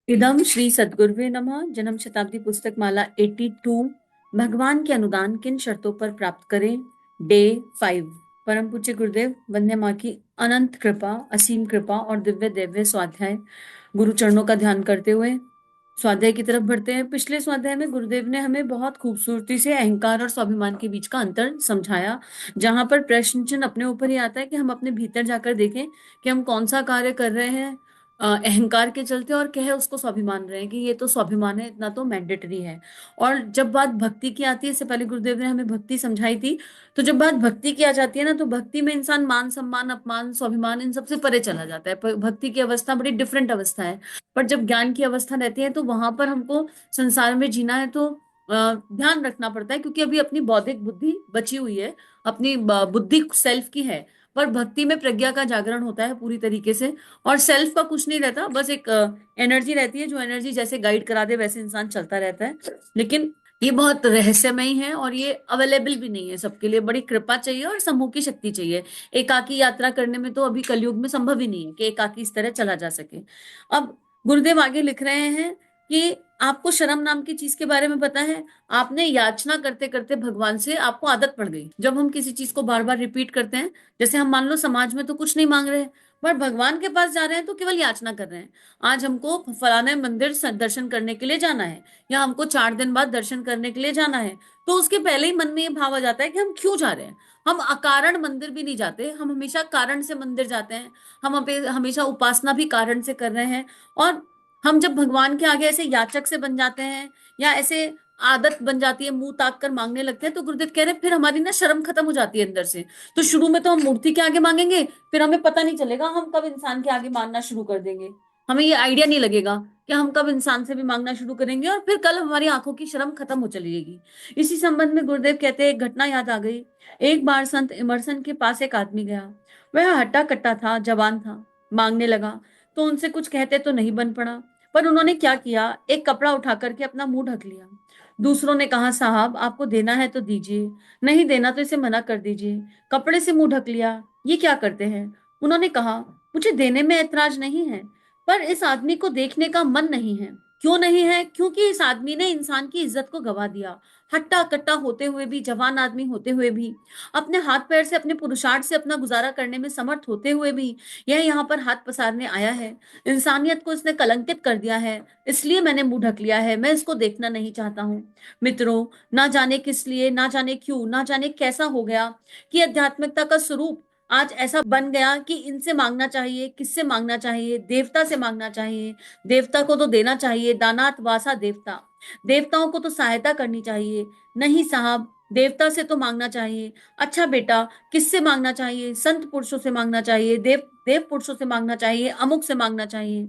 इदम श्री सद्गुरुवे नमः। जन्म शताब्दी पुस्तक माला 82। भगवान के अनुदान किन शर्तों पर प्राप्त करें। डे 5। परम पूज्य गुरुदेव वंदे माँ की अनंत कृपा, असीम कृपा और दिव्य दिव्य स्वाध्याय गुरु चरणों का ध्यान करते हुए स्वाध्याय की तरफ बढ़ते हैं। पिछले स्वाध्याय में गुरुदेव ने हमें बहुत खूबसूरती से अहंकार और स्वाभिमान के बीच का अंतर समझाया, जहां पर प्रश्न चिन्ह अपने ऊपर ही आता है कि हम अपने भीतर जाकर देखें कि हम कौन सा कार्य कर रहे हैं अहंकार के चलते, और कहे उसको स्वाभिमान रहे हैं कि ये तो स्वाभिमान है, इतना तो मैंडेटरी है। और जब बात भक्ति की आती है, इससे पहले गुरुदेव ने हमें भक्ति समझाई थी, तो जब बात भक्ति की आ जाती है ना, तो भक्ति में इंसान मान सम्मान अपमान स्वाभिमान इन सबसे परे चला जाता है। भक्ति की अवस्था बड़ी डिफरेंट अवस्था है। पर जब ज्ञान की अवस्था रहती है तो वहां पर हमको संसार में जीना है, तो ध्यान रखना पड़ता है, क्योंकि अभी अपनी बौद्धिक बुद्धि बची हुई है, अपनी बुद्धि सेल्फ की है। पर भक्ति में प्रज्ञा का जागरण होता है पूरी तरीके से, और सेल्फ का कुछ नहीं रहता, बस एक एनर्जी रहती है, जो एनर्जी जैसे गाइड करा दे वैसे इंसान चलता रहता है। लेकिन ये बहुत रहस्यमयी है और ये अवेलेबल भी नहीं है सबके लिए। बड़ी कृपा चाहिए और समूह की शक्ति चाहिए। एकाकी यात्रा करने में तो अभी कलयुग में संभव ही नहीं है कि एकाकी इस तरह चला जा सके। अब गुरुदेव आगे लिख रहे हैं कि आपको शर्म नाम की चीज के बारे में पता है। आपने याचना करते करते भगवान से आपको आदत पड़ गई। जब हम किसी चीज को बार बार रिपीट करते हैं, जैसे हम मान लो समाज में तो कुछ नहीं मांग रहे, पर भगवान के पास जा रहे हैं तो केवल याचना कर रहे हैं। आज हमको फलाने मंदिर दर्शन करने के लिए जाना है, या हमको 4 दिन बाद दर्शन करने के लिए जाना है, तो उसके पहले ही मन में ये भाव आ जाता है कि हम क्यों जा रहे हैं। हम अकारण मंदिर भी नहीं जाते, हम हमेशा कारण से मंदिर जाते हैं। हम हमेशा उपासना भी कारण से कर रहे हैं। और हम जब भगवान के आगे ऐसे याचक से बन जाते हैं, या ऐसे आदत बन जाती है, मुंह ताक कर मांगने लगते हैं, तो गुरुदेव कह रहे हैं फिर हमारी ना शर्म खत्म हो जाती है अंदर से। तो शुरू में तो हम मूर्ति के आगे मांगेंगे, फिर हमें पता नहीं चलेगा हम कब इंसान के आगे मांगना शुरू कर देंगे। हमें ये आइडिया नहीं लगेगा कि हम कब इंसान से भी मांगना शुरू करेंगे, और फिर कल हमारी आंखों की शर्म खत्म हो चली जाएगी। इसी संबंध में गुरुदेव कहते हैं, एक घटना याद आ गई। एक बार संत इमरसन के पास एक आदमी गया। वह हट्टा कट्टा था, जवान था, मांगने लगा। तो उनसे कुछ कहते तो नहीं बन पड़ा, पर उन्होंने क्या किया, एक कपड़ा उठा करके अपना मुंह ढक लिया। दूसरों ने कहा, साहब आपको देना है तो दीजिए, नहीं देना तो इसे मना कर दीजिए। कपड़े से मुंह ढक लिया, ये क्या करते हैं। उन्होंने कहा, मुझे देने में ऐतराज नहीं है, पर इस आदमी को देखने का मन नहीं है। क्यों नहीं है? क्योंकि इस आदमी ने इंसान की इज्जत को गवा दिया। हट्टा कट्टा होते हुए भी, जवान आदमी होते हुए भी, अपने हाथ पैर से, अपने पुरुषार्थ से अपना गुजारा करने में समर्थ होते हुए भी, यह यहाँ पर हाथ पसारने आया है। इंसानियत को इसने कलंकित कर दिया है, इसलिए मैंने मुंह ढक लिया है। मैं इसको देखना नहीं चाहता हूँ। मित्रों, ना जाने किस लिए, ना जाने क्यों, ना जाने कैसा हो गया कि आध्यात्मिकता का स्वरूप आज ऐसा बन गया कि इनसे मांगना चाहिए। किससे मांगना चाहिए? देवता से मांगना चाहिए। देवता को तो देना चाहिए, दानात वासा देवता। देवताओं को तो सहायता करनी चाहिए। नहीं साहब, देवता से तो मांगना चाहिए। अच्छा बेटा, किससे मांगना चाहिए? संत पुरुषों से मांगना चाहिए, देव देव पुरुषों से मांगना चाहिए, अमुक से मांगना चाहिए।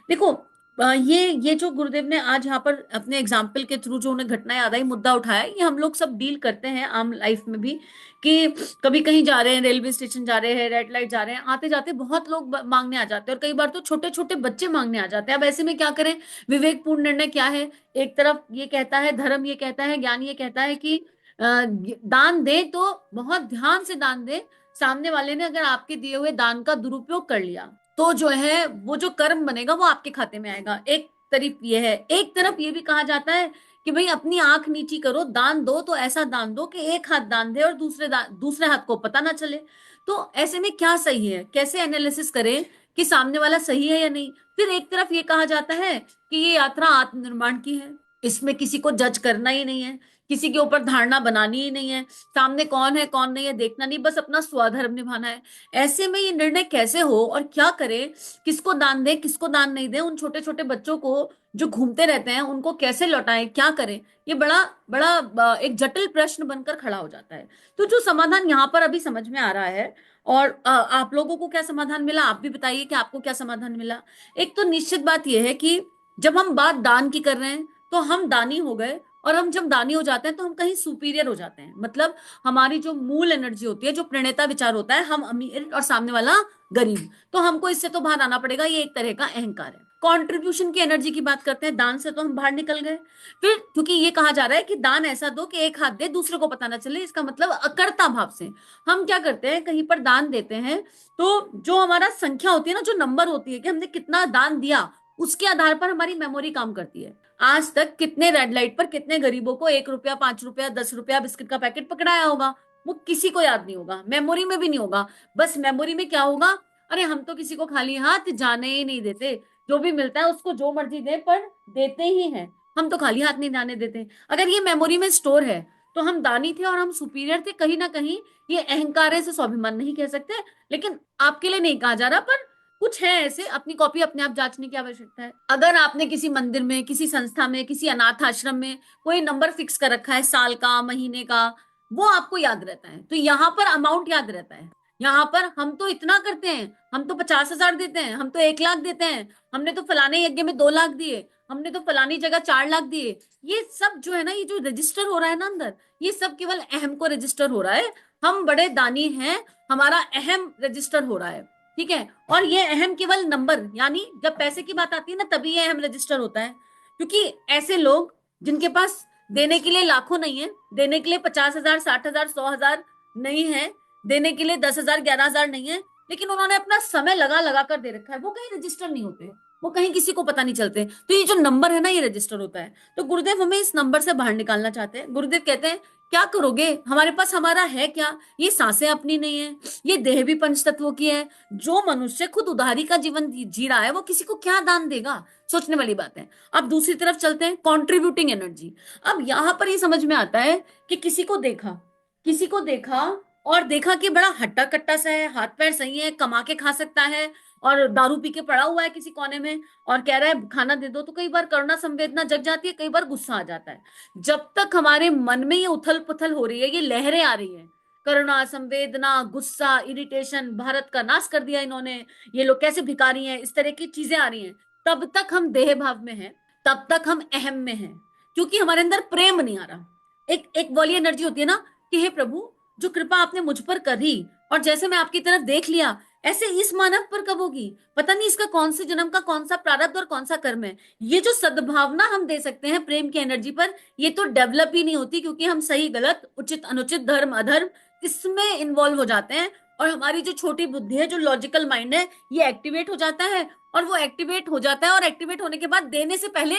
देखो, ये जो गुरुदेव ने आज यहाँ पर अपने एग्जाम्पल के थ्रू जो उन्हें घटना याद आई, मुद्दा उठाया, ये हम लोग सब डील करते हैं आम लाइफ में भी। कि कभी कहीं जा रहे हैं, रेलवे स्टेशन जा रहे हैं, रेड लाइट जा रहे हैं, आते जाते बहुत लोग मांगने आ जाते हैं, और कई बार तो छोटे छोटे बच्चे मांगने आ जाते हैं। अब ऐसे में क्या करें? विवेकपूर्ण निर्णय क्या है? एक तरफ ये कहता है धर्म, ये कहता है ज्ञान, ये कहता है कि दान दे तो बहुत ध्यान से दान दे। सामने वाले ने अगर आपके दिए हुए दान का दुरुपयोग कर लिया, तो जो है वो जो कर्म बनेगा वो आपके खाते में आएगा। एक तरफ ये है। एक तरफ ये भी कहा जाता है कि भाई अपनी आंख नीची करो, दान दो तो ऐसा दान दो कि एक हाथ दान दे और दूसरे हाथ को पता ना चले। तो ऐसे में क्या सही है? कैसे एनालिसिस करें कि सामने वाला सही है या नहीं? फिर एक तरफ ये कहा जाता है कि ये यात्रा आत्मनिर्माण की है, इसमें किसी को जज करना ही नहीं है, किसी के ऊपर धारणा बनानी ही नहीं है, सामने कौन है कौन नहीं है देखना नहीं, बस अपना स्वधर्म निभाना है। ऐसे में ये निर्णय कैसे हो और क्या करें? किसको दान दें, किसको दान नहीं दें? उन छोटे छोटे बच्चों को जो घूमते रहते हैं उनको कैसे लौटाएं, क्या करें? ये बड़ा बड़ा एक जटिल प्रश्न बनकर खड़ा हो जाता है। तो जो समाधान यहाँ पर अभी समझ में आ रहा है, और आप लोगों को क्या समाधान मिला, आप भी बताइए कि आपको क्या समाधान मिला। एक तो निश्चित बात यह है कि जब हम बात दान की कर रहे हैं तो हम दानी हो गए, और हम जब दानी हो जाते हैं तो हम कहीं सुपीरियर हो जाते हैं। मतलब हमारी जो मूल एनर्जी होती है, जो प्रणेता विचार होता है, हम अमीर और सामने वाला गरीब, तो हमको इससे तो बाहर आना पड़ेगा। ये एक तरह का अहंकार है। कंट्रीब्यूशन की एनर्जी की बात करते हैं, दान से तो हम बाहर निकल गए। फिर क्योंकि ये कहा जा रहा है कि दान ऐसा दो कि एक हाथ दे दूसरे को पता ना चले, इसका मतलब अकर्ता भाव से हम क्या करते हैं, कहीं पर दान देते हैं तो जो हमारा संख्या होती है ना, जो नंबर होती है कि हमने कितना दान दिया, उसके आधार पर हमारी मेमोरी काम करती है। आज तक कितने रेड लाइट पर कितने गरीबों को 1 रुपया, 5 रुपया, 10 रुपया बिस्किट का पैकेट पकड़ाया होगा, वो किसी को याद नहीं होगा, मेमोरी में भी नहीं होगा। बस मेमोरी में क्या होगा, अरे हम तो किसी को खाली हाथ जाने ही नहीं देते, जो भी मिलता है उसको जो मर्जी दे पर देते ही हैं, हम तो खाली हाथ नहीं जाने देते। अगर ये मेमोरी में स्टोर है तो हम दानी थे और हम सुपीरियर थे, कहीं ना कहीं ये अहंकार है, इसे स्वाभिमान नहीं कह सकते, लेकिन आपके लिए नहीं कहा जा रहा, पर कुछ है ऐसे, अपनी कॉपी अपने आप जांचने की आवश्यकता है। अगर आपने किसी मंदिर में, किसी संस्था में, किसी अनाथ आश्रम में कोई नंबर फिक्स कर रखा है, साल का, महीने का, वो आपको याद रहता है, तो यहाँ पर अमाउंट याद रहता है। यहाँ पर हम तो इतना करते हैं, हम तो 50,000 देते हैं, हम तो 1 लाख देते हैं, हमने तो फलाने यज्ञ में 2 लाख दिए, हमने तो फलानी जगह 4 लाख दिए। ये सब जो है ना, ये जो रजिस्टर हो रहा है ना अंदर, ये सब केवल अहम को रजिस्टर हो रहा है। हम बड़े दानी हैं, हमारा अहम रजिस्टर हो रहा है, ठीक है। और ये अहम केवल नंबर, यानी जब पैसे की बात आती है ना, तभी ये अहम रजिस्टर होता है। क्योंकि ऐसे लोग जिनके पास देने के लिए लाखों नहीं है, देने के लिए 50,000, 60,000, 100,000 नहीं है, देने के लिए 10,000, 11,000 नहीं है, लेकिन उन्होंने अपना समय लगा लगा कर दे रखा है, वो कहीं रजिस्टर नहीं होते, वो कहीं किसी को पता नहीं चलते। तो ये जो नंबर है ना, ये रजिस्टर होता है। तो गुरुदेव हमें इस नंबर से बाहर निकालना चाहते हैं। गुरुदेव कहते हैं क्या करोगे, हमारे पास हमारा है क्या, ये सांसें अपनी नहीं है, ये देह भी पंच तत्वों की है। जो मनुष्य खुद उधारी का जीवन जी रहा है, वो किसी को क्या दान देगा, सोचने वाली बात है। अब दूसरी तरफ चलते हैं, कॉन्ट्रीब्यूटिंग एनर्जी। अब यहां पर ये समझ में आता है कि किसी को देखा और देखा कि बड़ा हट्टा कट्टा सा है, हाथ पैर सही है, कमा के खा सकता है, और दारू पी के पड़ा हुआ है किसी कोने में और कह रहा है खाना दे दो, तो कई बार करुणा संवेदना जग जाती है, कई बार गुस्सा आ जाता है। जब तक हमारे मन में ये उथल पुथल हो रही है, ये लहरें आ रही हैं, करुणा, संवेदना, गुस्सा, इरिटेशन, भारत का नाश कर दिया इन्होंने, ये लोग कैसे भिखारी हैं, इस तरह की चीजें आ रही हैं, तब तक हम देह भाव में हैं, तब तक हम अहम में हैं, क्योंकि हमारे अंदर प्रेम नहीं आ रहा। एक एक वाली एनर्जी होती है ना कि हे प्रभु, जो कृपा आपने मुझ पर करी और जैसे मैं आपकी तरफ देख लिया, ऐसे इस मानव पर कब होगी, पता नहीं इसका कौन से जन्म का कौन सा प्रारब्ध और कौन सा कर्म है। ये जो सद्भावना हम दे सकते हैं प्रेम की एनर्जी पर, ये तो डेवलप ही नहीं होती, क्योंकि हम सही गलत, उचित अनुचित, धर्म अधर्म, इसमें इन्वॉल्व हो जाते हैं। और हमारी जो छोटी बुद्धि है, जो लॉजिकल माइंड है, ये एक्टिवेट हो जाता है, और वो एक्टिवेट हो जाता है, और एक्टिवेट होने के बाद देने से पहले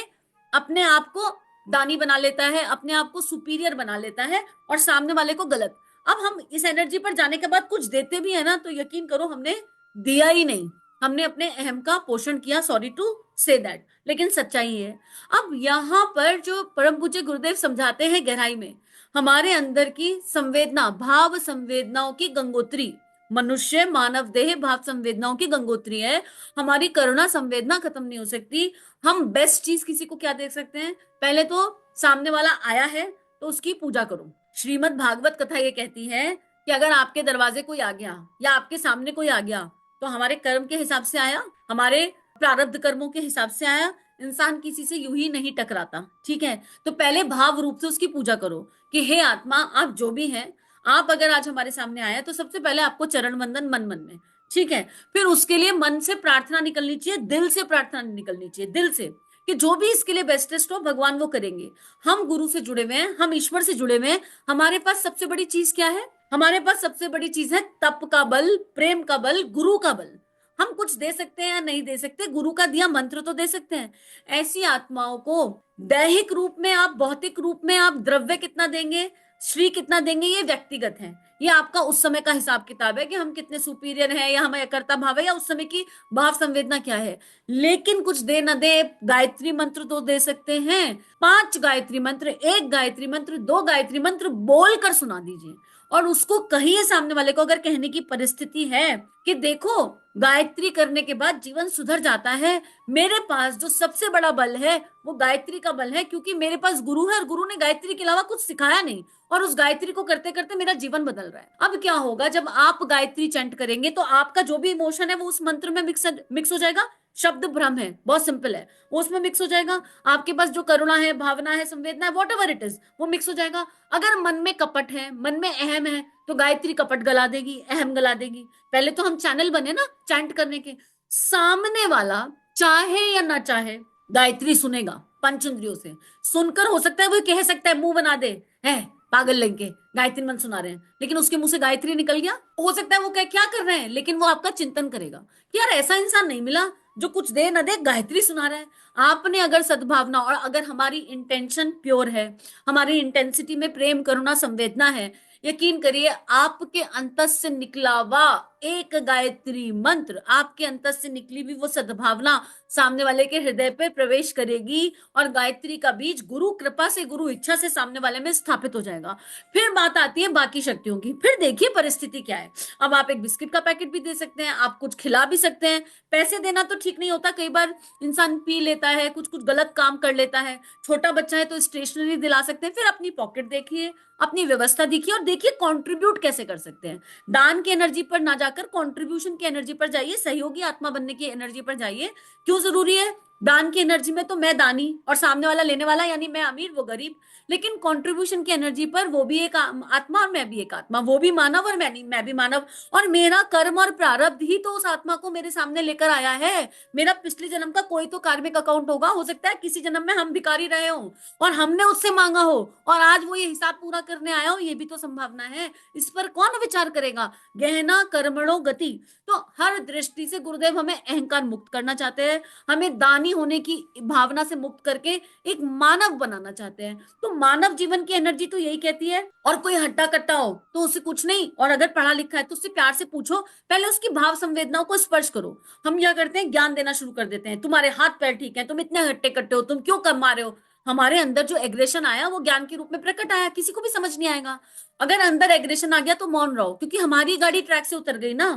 अपने आप को दानी बना लेता है, अपने आप को सुपीरियर बना लेता है, और सामने वाले को गलत। अब हम इस एनर्जी पर जाने के बाद कुछ देते भी है ना, तो यकीन करो हमने दिया ही नहीं, हमने अपने अहम का पोषण किया, सॉरी टू से दैट, लेकिन सच्चाई है। अब यहाँ पर जो परम पूज्य गुरुदेव समझाते हैं गहराई में, हमारे अंदर की संवेदना, भाव संवेदनाओं की गंगोत्री, मनुष्य मानव देह भाव संवेदनाओं की गंगोत्री है। हमारी करुणा संवेदना खत्म नहीं हो सकती। हम बेस्ट चीज किसी को क्या दे सकते हैं, पहले तो सामने वाला आया है तो उसकी पूजा करो। श्रीमद् भागवत कथा ये कहती है कि अगर आपके दरवाजे कोई आ गया या आपके सामने कोई आ गया, तो हमारे कर्म के हिसाब से आया, हमारे प्रारब्ध कर्मों के हिसाब से आया। इंसान किसी से यूं ही नहीं टकराता, ठीक है। तो पहले भाव रूप से उसकी पूजा करो कि हे आत्मा, आप जो भी हैं, आप अगर आज हमारे सामने आया, तो सबसे पहले आपको चरण वंदन मन मन में, ठीक है। फिर उसके लिए मन से प्रार्थना निकलनी चाहिए, दिल से प्रार्थना निकलनी चाहिए, दिल से, कि जो भी इसके लिए बेस्टेस्ट हो भगवान वो करेंगे। हम गुरु से जुड़े हुए हैं, हम ईश्वर से जुड़े हुए हैं। हमारे पास सबसे बड़ी चीज क्या है, हमारे पास सबसे बड़ी चीज है तप का बल, प्रेम का बल, गुरु का बल। हम कुछ दे सकते हैं या नहीं दे सकते, गुरु का दिया मंत्र तो दे सकते हैं। ऐसी आत्माओं को दैहिक रूप में आप, भौतिक रूप में आप द्रव्य कितना देंगे, श्री कितना देंगे, ये व्यक्तिगत है। ये आपका उस समय का हिसाब किताब है कि हम कितने सुपीरियर हैं, या हमें कर्ता भाव है, या उस समय की भाव संवेदना क्या है। लेकिन कुछ दे न दे, गायत्री मंत्र तो दे सकते हैं। 5 गायत्री मंत्र, 1 गायत्री मंत्र, 2 गायत्री मंत्र बोलकर सुना दीजिए, और उसको कहिए सामने वाले को, अगर कहने की परिस्थिति है, कि देखो गायत्री करने के बाद जीवन सुधर जाता है। मेरे पास जो सबसे बड़ा बल है वो गायत्री का बल है, क्योंकि मेरे पास गुरु है, और गुरु ने गायत्री के अलावा कुछ सिखाया नहीं, और उस गायत्री को करते करते मेरा जीवन बदल रहा है। अब क्या होगा, जब आप गायत्री चैंट करेंगे तो आपका जो भी इमोशन है वो उस मंत्र में मिक्स हो जाएगा। शब्द भ्रम है, बहुत सिंपल है, वो उसमें मिक्स हो जाएगा। आपके पास जो करुणा है, भावना है, संवेदना है, वॉट एवर इट इज, वो मिक्स हो जाएगा। अगर मन में कपट है, मन में अहम है, तो गायत्री कपट गला देगी, अहम गला देगी। पहले तो हम चैनल बने ना चैंट करने के, सामने वाला चाहे या ना चाहे गायत्री सुनेगा, पंच इंद्रियों से सुनकर, हो सकता है वो कह सकता है, मुंह बना दे, है पागल लड़के गायत्री मंत्र सुना रहे हैं, लेकिन उसके मुंह से गायत्री निकल गया। हो सकता है वो क्या कर रहे हैं, लेकिन वो आपका चिंतन करेगा कि यार ऐसा इंसान नहीं मिला जो कुछ दे न दे, गायत्री सुना रहा है। आपने अगर सद्भावना और अगर हमारी इंटेंशन प्योर है, हमारी इंटेंसिटी में प्रेम, करुणा, संवेदना है, यकीन करिए आपके अंतस से निकला हुआ एक गायत्री मंत्र, आपके अंतस से निकली हुई वो सद्भावना सामने वाले के हृदय पे प्रवेश करेगी और गायत्री का बीज गुरु कृपा से, गुरु इच्छा से सामने वाले में स्थापित हो जाएगा। फिर बात आती है बाकी शक्तियों की। फिर देखिए परिस्थिति क्या है। अब आप एक बिस्किट का पैकेट भी दे सकते हैं, आप कुछ खिला भी सकते हैं। पैसे देना तो ठीक नहीं होता, कई बार इंसान पी लेता है, कुछ कुछ गलत काम कर लेता है। छोटा बच्चा है तो स्टेशनरी दिला सकते हैं। फिर अपनी पॉकेट देखिए, अपनी व्यवस्था देखिए और देखिए कंट्रीब्यूट कैसे कर सकते हैं। दान की एनर्जी पर ना जाकर कंट्रीब्यूशन की एनर्जी पर जाइए, सहयोगी आत्मा बनने की एनर्जी पर जाइए। क्यों जरूरी है? दान की एनर्जी में तो मैं दानी और सामने वाला लेने वाला, यानी मैं अमीर वो गरीब। लेकिन कंट्रीब्यूशन की एनर्जी पर वो भी एक आत्मा और मैं भी एक आत्मा, वो भी मानव और मैं भी मानव। और मेरा कर्म और प्रारब्ध ही तो उस आत्मा को मेरे सामने लेकर आया है। मेरा पिछले जन्म का कोई तो कार्मिक अकाउंट होगा, हो सकता है किसी जन्म में हम भिखारी रहे हो और हमने उससे मांगा हो और आज वो ये हिसाब पूरा करने आया हो, ये भी तो संभावना है। इस पर कौन विचार करेगा? गहना कर्मणो गति। तो हर दृष्टि से गुरुदेव हमें अहंकार मुक्त करना चाहते हैं, हमें दानी होने की भावना से मुक्त करके एक मानव बनाना चाहते हैं। तो मानव जीवन की एनर्जी तो यही कहती है। और कोई हट्टा कट्टा हो तो उसे कुछ नहीं, और अगर पढ़ा लिखा है तो उससे प्यार से पूछो, पहले उसकी भाव संवेदनाओं को स्पर्श करो। हम क्या करते हैं, ज्ञान देना शुरू कर देते हैं। तुम्हारे हाथ पैर ठीक है, तुम इतने हट्टे कट्टे हो, तुम क्यों कमा रहे हो? हमारे अंदर जो एग्रेशन आया वो ज्ञान के रूप में प्रकट आया, किसी को भी समझ नहीं आएगा। अगर अंदर एग्रेशन आ गया तो मौन रहो, क्योंकि हमारी गाड़ी ट्रैक से उतर गई ना,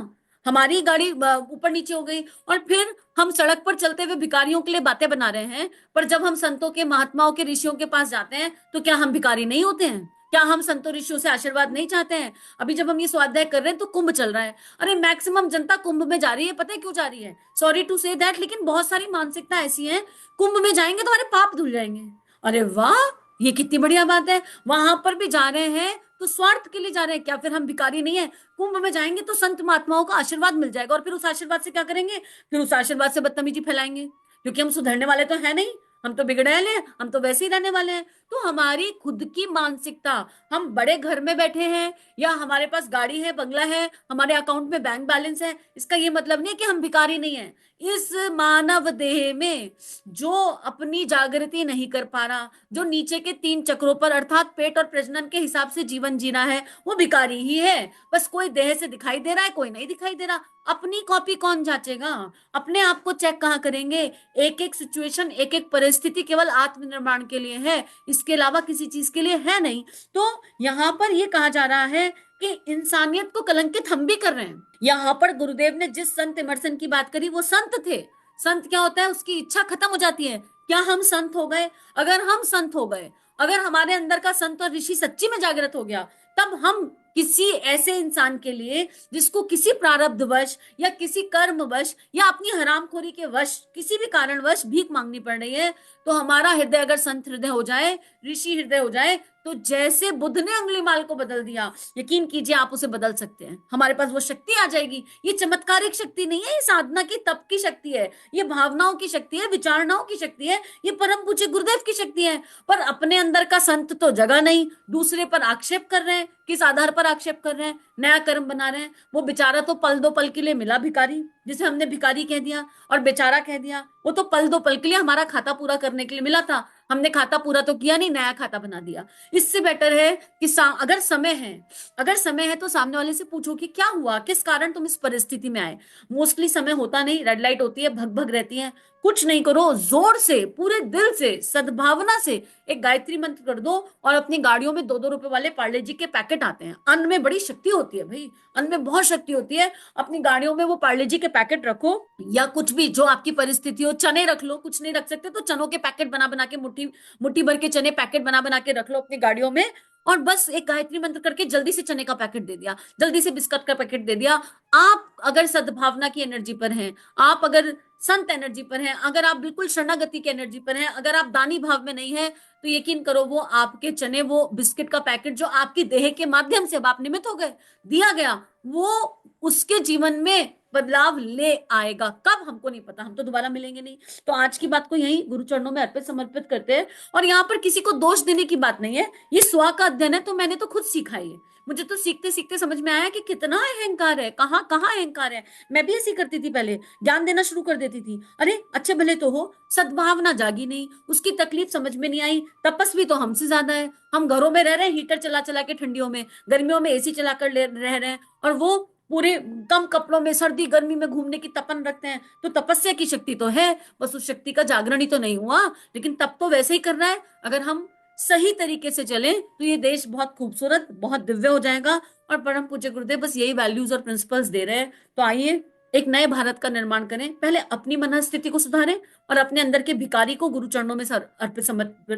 हमारी गाड़ी ऊपर नीचे हो गई। और फिर हम सड़क पर चलते हुए भिखारियों के लिए बातें बना रहे हैं, पर जब हम संतों के, महात्माओं के, ऋषियों के पास जाते हैं तो क्या हम भिखारी नहीं होते हैं? क्या हम संतों ऋषियों से आशीर्वाद नहीं चाहते हैं? अभी जब हम ये स्वाध्याय कर रहे हैं तो कुंभ चल रहा है। अरे मैक्सिमम जनता कुंभ में जा रही है, पता है क्यों जा रही है? सॉरी टू से दैट, लेकिन बहुत सारी मानसिकता ऐसी है, कुंभ में जाएंगे तो हमारे पाप धुल जाएंगे। अरे वाह, ये कितनी बढ़िया बात है। वहां पर भी जा रहे हैं तो स्वार्थ के लिए जा रहे हैं क्या? फिर हम भिखारी नहीं है? कुंभ में जाएंगे तो संत महात्माओं का आशीर्वाद मिल जाएगा, और फिर उस आशीर्वाद से क्या करेंगे? फिर उस आशीर्वाद से बदतमीजी फैलाएंगे, क्योंकि हम सुधरने वाले तो है नहीं, हम तो बिगड़ैल हैं, हम तो वैसे ही रहने वाले हैं। तो हमारी खुद की मानसिकता, हम बड़े घर में बैठे हैं या हमारे पास गाड़ी है, बंगला है, हमारे अकाउंट में बैंक बैलेंस है, इसका ये मतलब नहीं है कि हम भिखारी नहीं है। इस मानव देह में जो अपनी जागृति नहीं कर पा रहा, जो नीचे के 3 चक्रों पर अर्थात पेट और प्रजनन के हिसाब से जीवन जीना है, वो भिखारी ही है। बस कोई देह से दिखाई दे रहा है, कोई नहीं दिखाई दे रहा। अपनी कॉपी कौन जांचेगा? अपने आप को चेक कहाँ करेंगे? एक एक सिचुएशन, एक एक परिस्थिति केवल आत्मनिर्माण के लिए है, इसके अलावा किसी चीज के लिए है नहीं। तो यहाँ पर ये कहा जा रहा है कि इंसानियत को कलंकित हम भी कर रहे हैं। यहाँ पर गुरुदेव ने जिस संत इमर्सन की बात करी वो संत थे। संत क्या होता है? उसकी इच्छा खत्म हो जाती है। क्या हम संत हो गए? अगर हम संत हो गए, अगर हमारे अंदर का संत और ऋषि सच्ची में जागृत हो गया, तब हम किसी ऐसे इंसान के लिए जिसको किसी प्रारब्धवश या किसी कर्मवश या अपनी हरामखोरी के वश, किसी भी कारणवश भीख मांगनी पड़ रही है, तो हमारा हृदय अगर संत हृदय हो जाए, ऋषि हृदय हो जाए, तो जैसे बुद्ध ने अंगुलीमाल को बदल दिया, यकीन कीजिए आप उसे बदल सकते हैं। हमारे पास वो शक्ति आ जाएगी। ये चमत्कारिक शक्ति नहीं है, ये साधना की, तप की शक्ति है, ये भावनाओं की शक्ति है, विचारणाओं की शक्ति है, ये परम पूज्य गुरुदेव की शक्ति है। पर अपने अंदर का संत तो जगह नहीं, दूसरे पर आक्षेप कर रहे हैं। किस आधार पर आक्षेप कर रहे हैं? नया कर्म बना रहे हैं। वो बेचारा तो पल दो पल के लिए मिला भिखारी, जिसे हमने भिखारी कह दिया और बेचारा कह दिया। वो तो पल दो पल के लिए हमारा खाता पूरा करने के लिए मिला था, हमने खाता पूरा तो किया नहीं, नया खाता बना दिया। इससे बेटर है कि अगर समय है, अगर समय है तो सामने वाले से पूछो कि क्या हुआ, किस कारण तुम इस परिस्थिति में आए। मोस्टली समय होता नहीं, रेड लाइट होती है, भग भग रहती है। कुछ नहीं करो, जोर से, पूरे दिल से, सद्भावना से एक गायत्री मंत्र कर दो, और अपनी गाड़ियों में 2-2 रुपए वाले पार्ले जी के पैकेट आते हैं। अन्न में बड़ी शक्ति होती है भाई, अन्न में बहुत शक्ति होती है। अपनी गाड़ियों में वो पार्ले जी के पैकेट रखो, या कुछ भी जो आपकी परिस्थिति हो। चने रख लो, कुछ नहीं रख सकते तो चनों के पैकेट बना बना के, मुट्ठी मुट्ठी भर के चने पैकेट बना बना के रख लो अपनी गाड़ियों में, और बस एक गायत्री मंत्र करके जल्दी से चने का पैकेट दे दिया, जल्दी से बिस्कुट का पैकेट दे दिया। आप अगर सद्भावना की एनर्जी पर हैं, आप अगर संत एनर्जी पर हैं, अगर आप बिल्कुल शरणागति की एनर्जी पर हैं, अगर आप दानी भाव में नहीं है, तो यकीन करो वो आपके चने, वो बिस्किट का पैकेट जो आपकी देह के माध्यम से अब आप निमित्त हो गए, दिया गया, वो उसके जीवन में बदलाव ले आएगा। कब हमको नहीं पता, हम तो दोबारा मिलेंगे नहीं। तो आज की बात को यही गुरु चरणों में अर्पित समर्पित करते हैं। और यहाँ पर किसी को दोष देने की बात नहीं है, ये स्व का अध्ययन है, तो मैंने तो खुद सीखा ही है। मुझे तो सीखते सीखते समझ में आया कि कितना अहंकार है, कहाँ कहाँ अहंकार है। मैं भी ऐसी करती थी पहले, ज्ञान देना शुरू कर देती थी, अरे अच्छे भले तो हो, सद्भावना जागी नहीं, उसकी तकलीफ समझ में नहीं आई। तपस्वी तो हमसे ज्यादा है, हम घरों में रह रहे हैं हीटर चला चला के ठंडियों में, गर्मियों में एसी चलाकर रह रहे हैं, और वो पूरे कम कपड़ों में सर्दी गर्मी में घूमने की तपन रखते हैं। तो तपस्या की शक्ति तो है, बस उस शक्ति का जागरण ही तो नहीं हुआ। लेकिन तब तो वैसे ही करना है। अगर हम सही तरीके से चलें तो ये देश बहुत खूबसूरत, बहुत दिव्य हो जाएगा। और परम पूज्य गुरुदेव बस यही वैल्यूज और प्रिंसिपल्स दे रहे हैं। तो आइए एक नए भारत का निर्माण करें। पहले अपनी मनस्थिति को सुधारें और अपने अंदर के भिखारी को गुरु चरणों में अर्पित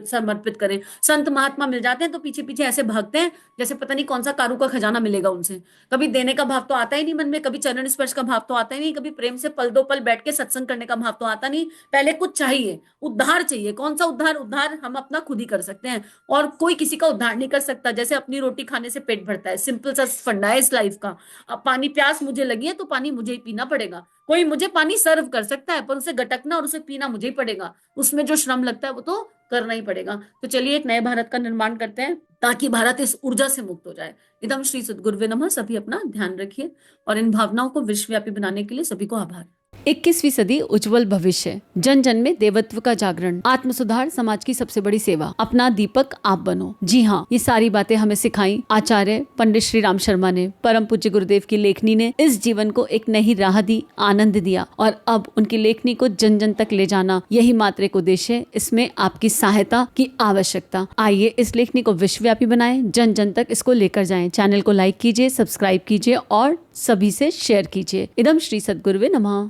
समर्पित करें। संत महात्मा मिल जाते हैं तो पीछे पीछे ऐसे भागते हैं जैसे पता नहीं कौन सा कारू का खजाना मिलेगा उनसे। कभी देने का भाव तो आता ही नहीं मन में, कभी चरण स्पर्श का भाव तो आता ही नहीं, कभी प्रेम से पल दो पल बैठ के सत्संग करने का भाव तो आता नहीं। पहले कुछ चाहिए, उद्धार चाहिए। कौन सा उद्धार? उद्धार हम अपना खुद ही कर सकते हैं, और कोई किसी का उद्धार नहीं कर सकता। जैसे अपनी रोटी खाने से पेट भरता है, सिंपल सा फंडा है इस लाइफ का। अब पानी, प्यास मुझे लगी है तो पानी मुझे ही पीना पड़ेगा। कोई मुझे पानी सर्व कर सकता है पर उसे गटकना और उसे पीना मुझे ही पड़ेगा। उसमें जो श्रम लगता है वो तो करना ही पड़ेगा। तो चलिए एक नए भारत का निर्माण करते हैं ताकि भारत इस ऊर्जा से मुक्त हो जाए। इदम श्री सद्गुरुवे नमः। सभी अपना ध्यान रखिए और इन भावनाओं को विश्वव्यापी बनाने के लिए सभी को आभार। 21वीं सदी उज्जवल भविष्य, जन जन में देवत्व का जागरण, आत्म सुधार समाज की सबसे बड़ी सेवा, अपना दीपक आप बनो। जी हाँ, ये सारी बातें हमें सिखाई आचार्य पंडित श्री राम शर्मा ने। परम पूज्य गुरुदेव की लेखनी ने इस जीवन को एक नई राह दी, आनंद दिया, और अब उनकी लेखनी को जन जन तक ले जाना यही मात्र एक उद्देश्य है। इसमें आपकी सहायता की आवश्यकता। आइए इस लेखनी को विश्वव्यापी बनाएं, जन जन तक इसको लेकर जाएं। चैनल को लाइक कीजिए, सब्सक्राइब कीजिए और सभी से शेयर कीजिए। इदम श्री सद्गुरुवे नमः।